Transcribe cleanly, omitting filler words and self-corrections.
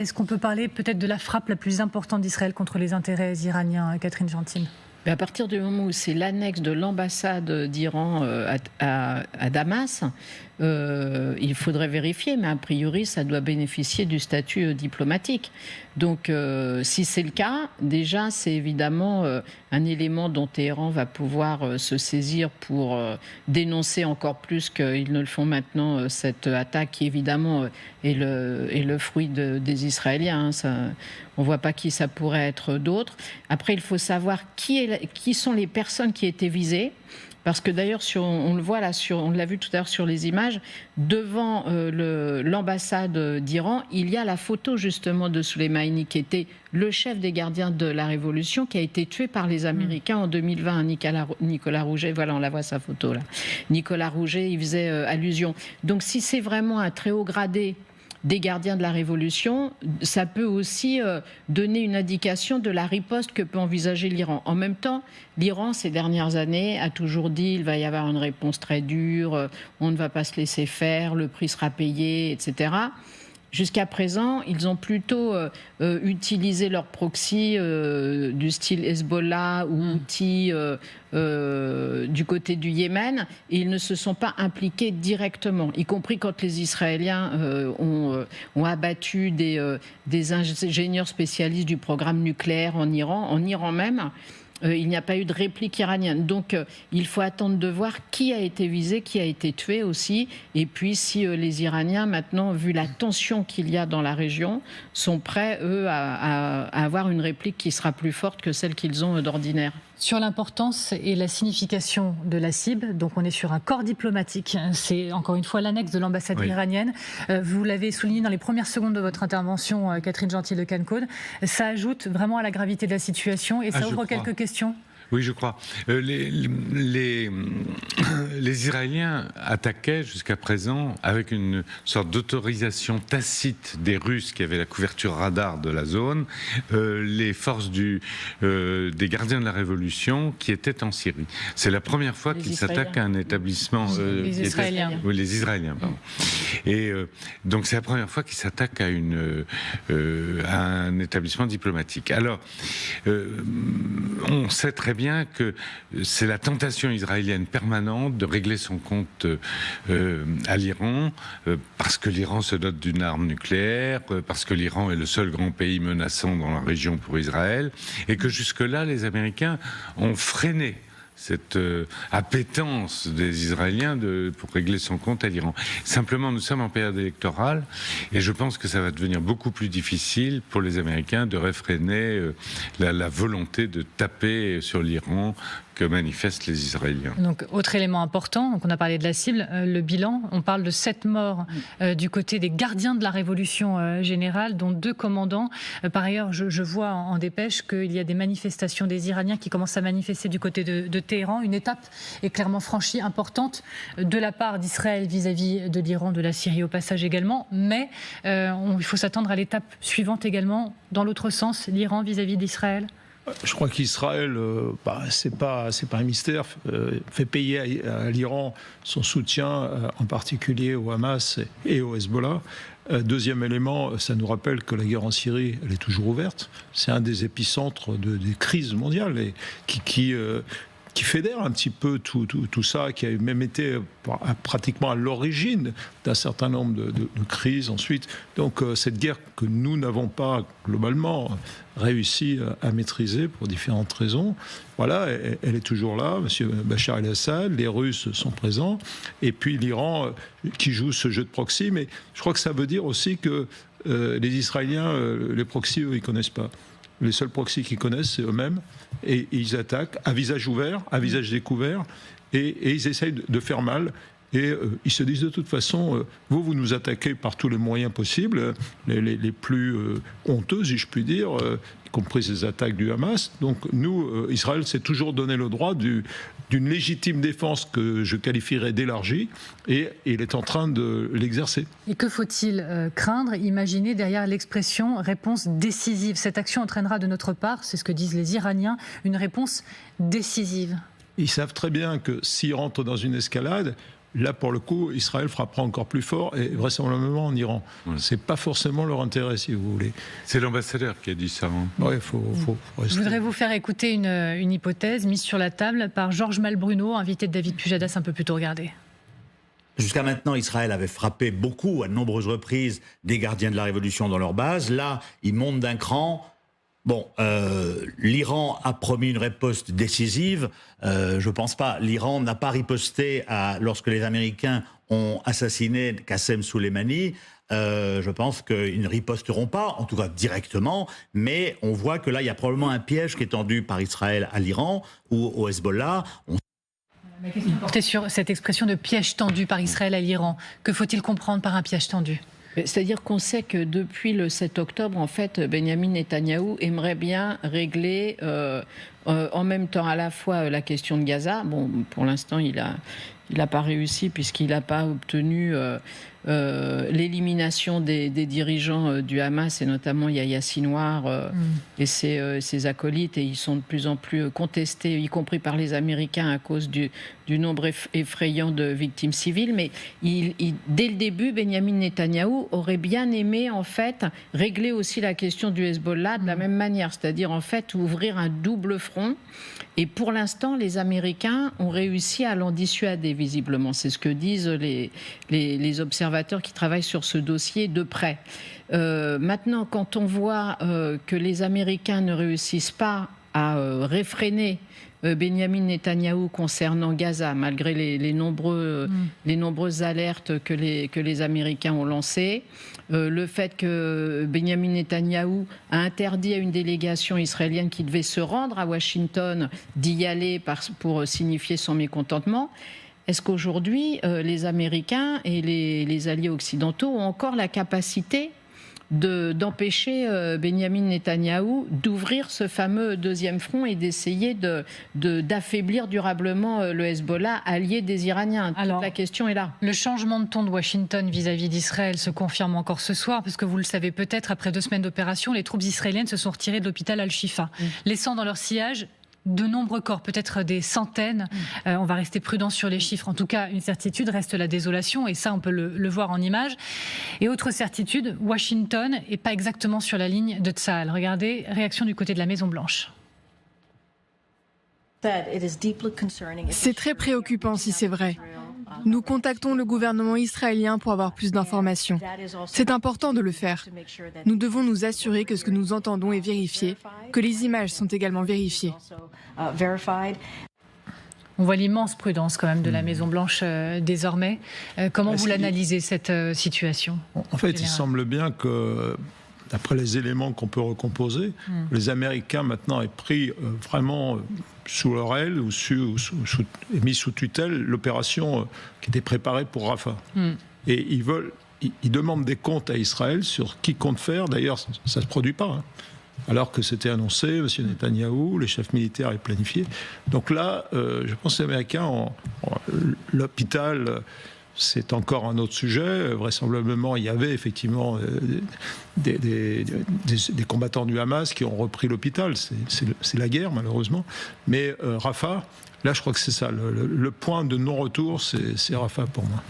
Est-ce qu'on peut parler peut-être de la frappe la plus importante d'Israël contre les intérêts iraniens, Catherine Gentile? À partir du moment où c'est l'annexe de l'ambassade d'Iran à Damas, il faudrait vérifier, mais a priori, ça doit bénéficier du statut diplomatique. Donc, si c'est le cas, déjà, c'est évidemment un élément dont Téhéran va pouvoir se saisir pour dénoncer encore plus qu'ils ne le font maintenant, cette attaque qui, évidemment, est le fruit des Israéliens. On ne voit pas qui ça pourrait être d'autre. Après, il faut savoir qui sont les personnes qui étaient visées. Parce que d'ailleurs, on le voit là, on l'a vu tout à l'heure sur les images, devant l'ambassade d'Iran, il y a la photo justement de Soleimani, qui était le chef des gardiens de la Révolution, qui a été tué par les Américains en 2020, Nicolas Rouget. Voilà, on la voit sa photo là. Nicolas Rouget, il faisait allusion. Donc si c'est vraiment un très haut gradé des gardiens de la Révolution, ça peut aussi donner une indication de la riposte que peut envisager l'Iran. En même temps, l'Iran, ces dernières années, a toujours dit qu'il va y avoir une réponse très dure, on ne va pas se laisser faire, le prix sera payé, etc. Jusqu'à présent, ils ont plutôt utilisé leur proxy du style Hezbollah ou Houthi du côté du Yémen, et ils ne se sont pas impliqués directement, y compris quand les Israéliens ont abattu des ingénieurs spécialistes du programme nucléaire en Iran même. Il n'y a pas eu de réplique iranienne. Donc, il faut attendre de voir qui a été visé, qui a été tué aussi. Et puis, si les Iraniens, maintenant, vu la tension qu'il y a dans la région, sont prêts, eux, à avoir une réplique qui sera plus forte que celle qu'ils ont d'ordinaire. Sur l'importance et la signification de la cible, donc on est sur un corps diplomatique. C'est encore une fois l'annexe de l'ambassade iranienne. Vous l'avez souligné dans les premières secondes de votre intervention, Catherine Gentile de Cannes Code. Ça ajoute vraiment à la gravité de la situation et ça ouvre quelques questions. Oui, je crois. Les Israéliens attaquaient jusqu'à présent avec une sorte d'autorisation tacite des Russes qui avaient la couverture radar de la zone, les forces des gardiens de la Révolution qui étaient en Syrie. C'est la première fois qu'ils s'attaquent à un établissement... les Israéliens. Oui, les Israéliens, pardon. Et donc c'est la première fois qu'ils s'attaquent à un établissement diplomatique. Alors, on sait très bien que c'est la tentation israélienne permanente de régler son compte à l'Iran, parce que l'Iran se dote d'une arme nucléaire, parce que l'Iran est le seul grand pays menaçant dans la région pour Israël, et que jusque-là, les Américains ont freiné cette appétence des Israéliens pour régler son compte à l'Iran. Simplement, nous sommes en période électorale et je pense que ça va devenir beaucoup plus difficile pour les Américains de réfréner la volonté de taper sur l'Iran que manifestent les Israéliens. Donc, autre élément important, donc on a parlé de la cible, le bilan, on parle de 7 morts du côté des gardiens de la Révolution générale, dont 2 commandants. Par ailleurs, je vois en dépêche qu'il y a des manifestations des Iraniens qui commencent à manifester du côté de Téhéran. Une étape est clairement franchie, importante, de la part d'Israël vis-à-vis de l'Iran, de la Syrie au passage également, mais il faut s'attendre à l'étape suivante également, dans l'autre sens, l'Iran vis-à-vis d'Israël. Je crois qu'Israël, c'est pas un mystère, fait payer à l'Iran son soutien, en particulier au Hamas et au Hezbollah. Deuxième élément, ça nous rappelle que la guerre en Syrie, elle est toujours ouverte. C'est un des épicentres des crises mondiales et qui fédère un petit peu tout ça, qui a même été pratiquement à l'origine d'un certain nombre de crises ensuite. Donc cette guerre que nous n'avons pas globalement réussi à maîtriser pour différentes raisons, voilà, elle est toujours là. M. Bachar el-Assad, les Russes sont présents, et puis l'Iran qui joue ce jeu de proxy. Mais je crois que ça veut dire aussi que les Israéliens, les proxys, eux, ils ne connaissent pas. Les seuls proxys qu'ils connaissent, c'est eux-mêmes. Et ils attaquent à visage ouvert, à visage découvert, et ils essayent de faire mal. Et ils se disent de toute façon, vous nous attaquez par tous les moyens possibles, les plus honteux, si je puis dire, y compris ces attaques du Hamas. Donc nous, Israël s'est toujours donné le droit d'une légitime défense que je qualifierais d'élargie, et il est en train de l'exercer. Et que faut-il craindre, imaginer derrière l'expression réponse décisive? Cette action entraînera de notre part, c'est ce que disent les Iraniens, une réponse décisive. Ils savent très bien que s'ils rentrent dans une escalade, Là, pour le coup, Israël frappera encore plus fort et vraisemblablement en Iran. C'est pas forcément leur intérêt, si vous voulez. C'est l'ambassadeur qui a dit ça. Oui, il faut rester. Je voudrais vous faire écouter une hypothèse mise sur la table par Georges Malbruno, invité de David Pujadas un peu plus tôt. Regardez. Jusqu'à maintenant, Israël avait frappé beaucoup, à de nombreuses reprises, des gardiens de la révolution dans leur base. Là, ils montent d'un cran. Bon, l'Iran a promis une riposte décisive. Je pense pas. L'Iran n'a pas riposté lorsque les Américains ont assassiné Qassem Soleimani. Je pense qu'ils ne riposteront pas, en tout cas directement, mais on voit que là, il y a probablement un piège qui est tendu par Israël à l'Iran ou au Hezbollah. Ma question portait sur cette expression de piège tendu par Israël à l'Iran. Que faut-il comprendre par un piège tendu ? C'est-à-dire qu'on sait que depuis le 7 octobre, en fait, Benyamin Netanyahou aimerait bien régler en même temps à la fois la question de Gaza. Bon, pour l'instant, il n'a pas réussi puisqu'il n'a pas obtenu l'élimination des dirigeants du Hamas et notamment Yahya Sinwar et ses acolytes, et ils sont de plus en plus contestés, y compris par les Américains à cause du nombre effrayant de victimes civiles. Mais dès le début, Benyamin Netanyahou aurait bien aimé en fait régler aussi la question du Hezbollah de la même manière, c'est-à-dire en fait ouvrir un double front. Et pour l'instant, les Américains ont réussi à l'en dissuader, visiblement. C'est ce que disent les observateurs qui travaillent sur ce dossier de près. Maintenant, quand on voit que les Américains ne réussissent pas à réfréner Benyamin Netanyahou concernant Gaza, malgré les nombreuses alertes que les Américains ont lancées, le fait que Benyamin Netanyahou a interdit à une délégation israélienne qui devait se rendre à Washington d'y aller pour signifier son mécontentement. Est-ce qu'aujourd'hui, les Américains et les alliés occidentaux ont encore la capacité d'empêcher Benyamin Netanyahou d'ouvrir ce fameux deuxième front et d'essayer d'affaiblir durablement le Hezbollah, allié des Iraniens? Alors, la question est là. Le changement de ton de Washington vis-à-vis d'Israël se confirme encore ce soir, parce que vous le savez peut-être, après 2 semaines d'opération, les troupes israéliennes se sont retirées de l'hôpital Al-Shifa, laissant dans leur sillage de nombreux corps, peut-être des centaines. On va rester prudent sur les chiffres. En tout cas, une certitude reste la désolation, et ça, on peut le voir en images. Et autre certitude, Washington n'est pas exactement sur la ligne de Tsahal. Regardez, réaction du côté de la Maison-Blanche. C'est très préoccupant si c'est vrai. Nous contactons le gouvernement israélien pour avoir plus d'informations. C'est important de le faire. Nous devons nous assurer que ce que nous entendons est vérifié, que les images sont également vérifiées. On voit l'immense prudence quand même de la Maison-Blanche désormais. Comment vous l'analysez, cette situation? En fait, il semble bien que, d'après les éléments qu'on peut recomposer, les Américains maintenant aient pris vraiment sous leur aile ou mis sous tutelle l'opération qui était préparée pour Rafah. Et ils demandent des comptes à Israël sur qui compte faire. D'ailleurs, ça ne se produit pas. Alors que c'était annoncé, M. Netanyahou, les chefs militaires aient planifié. Donc là, je pense que les Américains, l'hôpital, c'est encore un autre sujet. Vraisemblablement, il y avait effectivement des combattants du Hamas qui ont repris l'hôpital. C'est la guerre, malheureusement. Mais Rafah, là, je crois que c'est ça. Le point de non-retour, c'est Rafah pour moi.